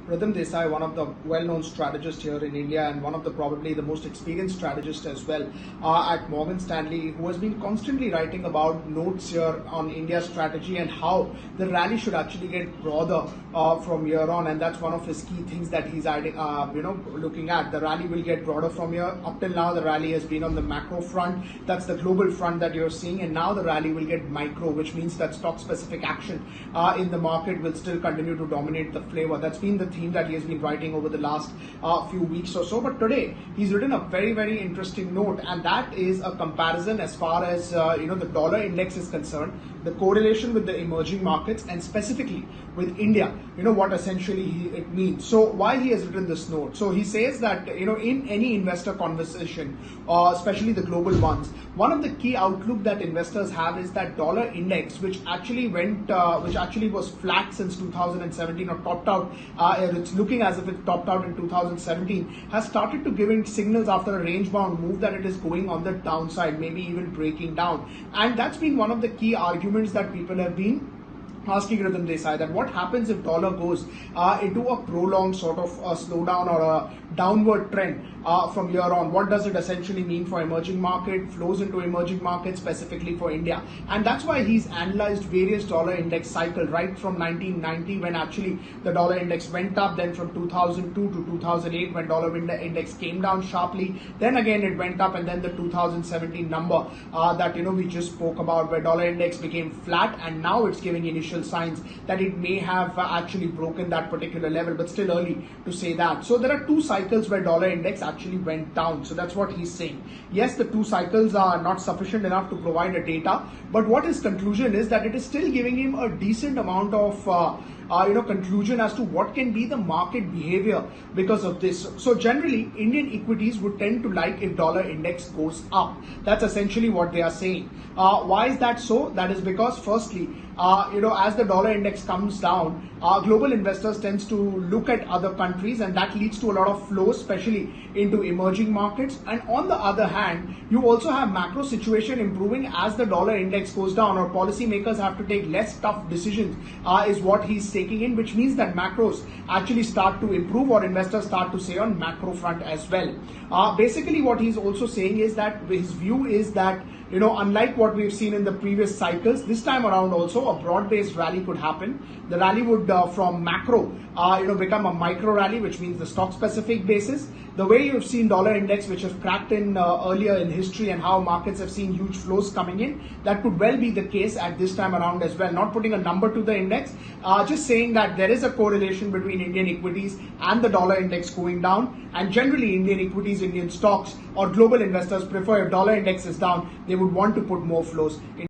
Ridham Desai, one of the well-known strategists here in India and one of the probably the most experienced strategists as well at Morgan Stanley, who has been constantly writing about notes here on India's strategy and how the rally should actually get broader from here on, and that's one of his key things that he's adding, looking at. The rally will get broader from here. Up till now, the rally has been on the macro front. That's the global front that you're seeing, and now the rally will get micro, which means that stock-specific action in the market will still continue to dominate the flavor. That's been the theme that he has been writing over the last few weeks or so. But today, he's written a very, very interesting note, and that is a comparison as far as the dollar index is concerned, the correlation with the emerging markets, and specifically with India. What essentially it means. So why he has written this note? So he says that in any investor conversation, especially the global ones, one of the key outlook that investors have is that dollar index, which actually was flat since 2017 or topped out. It's looking as if it topped out in 2017. Has started to giving signals after a range-bound move that it is going on the downside, maybe even breaking down. And that's been one of the key arguments that people have been asking Ridham Desai, that what happens if dollar goes into a prolonged sort of slowdown or a downward trend from here on. What does it essentially mean for emerging market, flows into emerging markets, specifically for India? And that's why he's analyzed various dollar index cycle right from 1990, when actually the dollar index went up, then from 2002 to 2008 when dollar index came down sharply, then again it went up, and then the 2017 number that we just spoke about, where dollar index became flat, and now it's giving initial signs that it may have actually broken that particular level, but still early to say that. So there are two cycles where dollar index actually went down. So that's what he's saying. Yes, the two cycles are not sufficient enough to provide a data, but what his conclusion is that it is still giving him a decent amount of conclusion as to what can be the market behavior because of this. So generally, Indian equities would tend to like if dollar index goes up. That's essentially what they are saying. Why is that so? That is because firstly, as the dollar index comes down, global investors tends to look at other countries, and that leads to a lot of flow, especially into emerging markets. And on the other hand, you also have macro situation improving as the dollar index goes down, or policymakers have to take less tough decisions, is what he's taking in, which means that macros actually start to improve, or investors start to say on macro front as well. Basically, what he's also saying is that his view is that unlike what we've seen in the previous cycles, this time around also a broad-based rally could happen. The rally would from macro become a micro rally, which means the stock-specific basis. The way you've seen dollar index, which have cracked in earlier in history, and how markets have seen huge flows coming in, that could well be the case at this time around as well. Not putting a number to the index, just saying that there is a correlation between Indian equities and the dollar index going down, and generally Indian equities, Indian stocks, or global investors prefer if dollar index is down, they would want to put more flows in